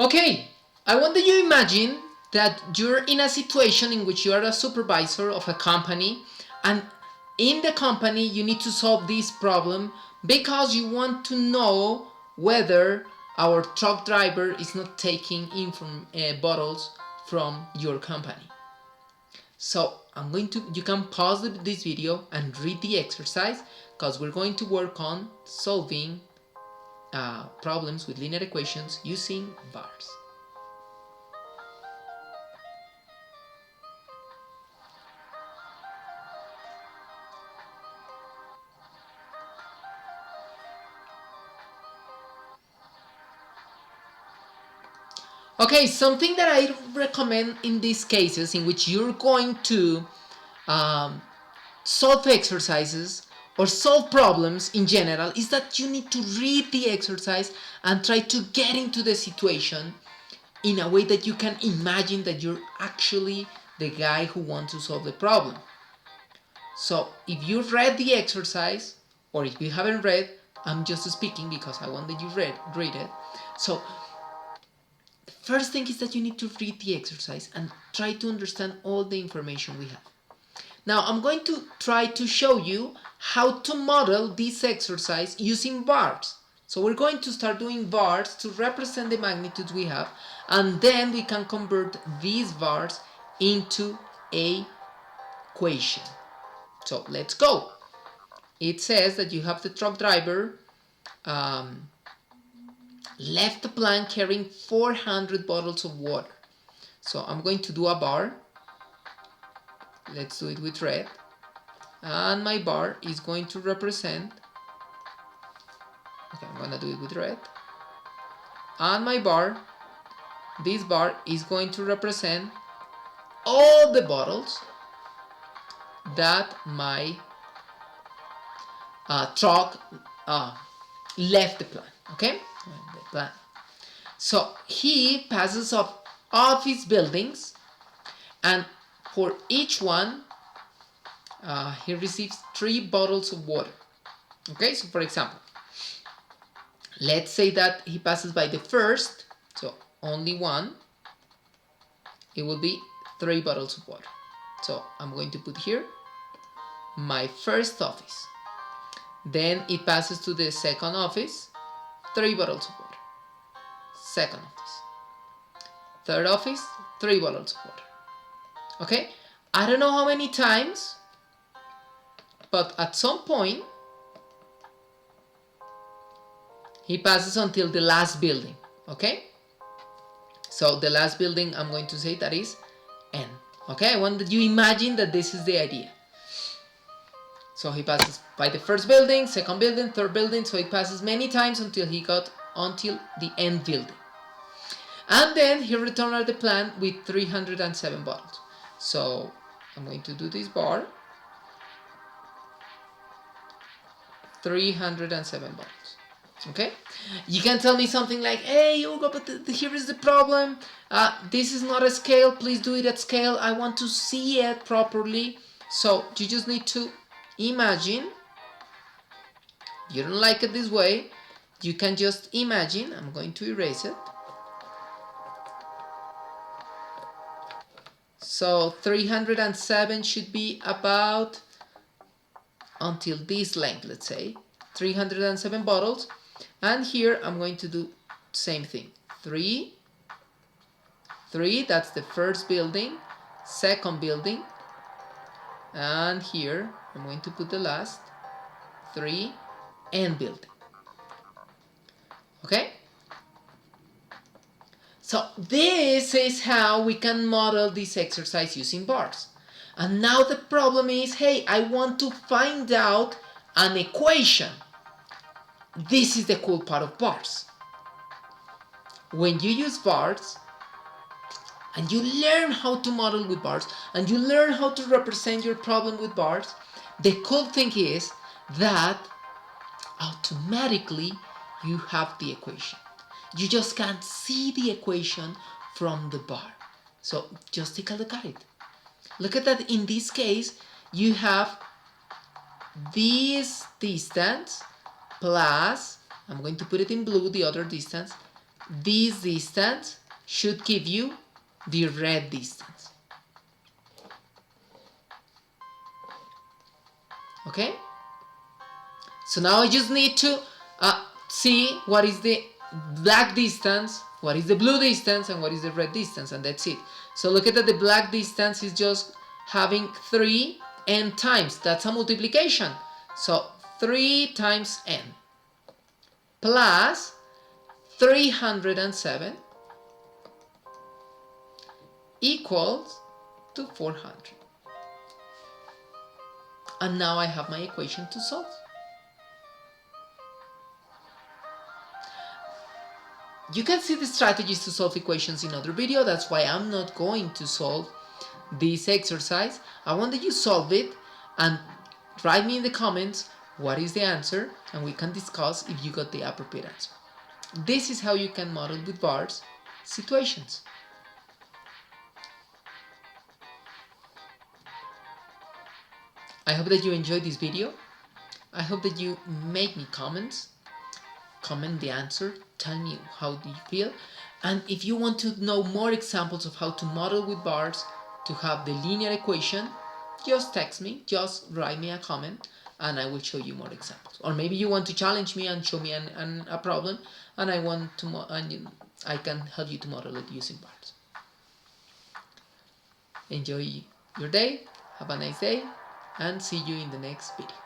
Okay, I want that you imagine that you're in a situation in which you are a supervisor of a company, and in the company you need to solve this problem because you want to know whether our truck driver is not taking in from bottles from your company. So you can pause this video and read the exercise because we're going to work on solving problems with linear equations using bars. Okay, something that I recommend in these cases in which you're going to um, solve exercises or solve problems in general is that you need to read the exercise and try to get into the situation in a way that you can imagine that you're actually the guy who wants to solve the problem. So if you read the exercise, or if you haven't read, I'm just speaking because I want that you read it. So the first thing is that you need to read the exercise and try to understand all the information we have. Now I'm going to try to show you how to model this exercise using bars. So we're going to start doing bars to represent the magnitudes we have, and then we can convert these bars into a equation. So let's go. It says that you have the truck driver left the plant carrying 400 bottles of water. So I'm going to do a bar. Let's do it with red. And my bar is going to represent, okay, I'm gonna do it with red. And my bar, this bar is going to represent all the bottles that my truck left the plant, okay? The plant. So he passes up office buildings, and for each one, he receives 3 bottles of water. Okay, so for example, let's say that he passes by the first, so only one, it will be 3 bottles of water. So I'm going to put here my first office. Then it passes to the second office, 3 bottles of water. Second office. Third office, 3 bottles of water. Okay, I don't know how many times, but at some point he passes until the last building. Okay, so the last building, I'm going to say that is N. Okay, I want that you imagine that this is the idea. So he passes by the first building, second building, third building, so he passes many times until he got until the end building. And then he returned at the plant with 307 bottles. So I'm going to do this bar, 307 bottles. Okay, you can tell me something like, hey Hugo, but here is the problem, this is not a scale, please do it at scale, I want to see it properly. So you just need to imagine. You don't like it this way, you can just imagine. I'm going to erase it. So 307 should be about until this length, let's say 307 bottles. And here I'm going to do same thing, 3, that's the first building, second building, and here I'm going to put the last 3 and building. Okay, so this is how we can model this exercise using bars. And now the problem is, hey, I want to find out an equation. This is the cool part of bars. When you use bars and you learn how to model with bars and you learn how to represent your problem with bars, the cool thing is that automatically you have the equation. You just can't see the equation from the bar. So just take a look at it. Look at that. In this case, you have this distance plus, I'm going to put it in blue, the other distance, this distance should give you the red distance. Okay? So now I just need to see what is the black distance, what is the blue distance, and what is the red distance, and that's it. So look at that, the black distance is just having 3 n times. That's a multiplication. So 3 times n plus 307 equals to 400. And now I have my equation to solve. You can see the strategies to solve equations in other video. That's why I'm not going to solve this exercise. I want that you solve it and write me in the comments what is the answer, and we can discuss if you got the appropriate answer. This is how you can model with bars situations. I hope that you enjoyed this video. I hope that you make me comments. Comment the answer, tell me how do you feel, and if you want to know more examples of how to model with bars to have the linear equation, just text me, just write me a comment, and I will show you more examples. Or maybe you want to challenge me and show me a problem, and I can help you to model it using bars. Enjoy your day, have a nice day, and see you in the next video.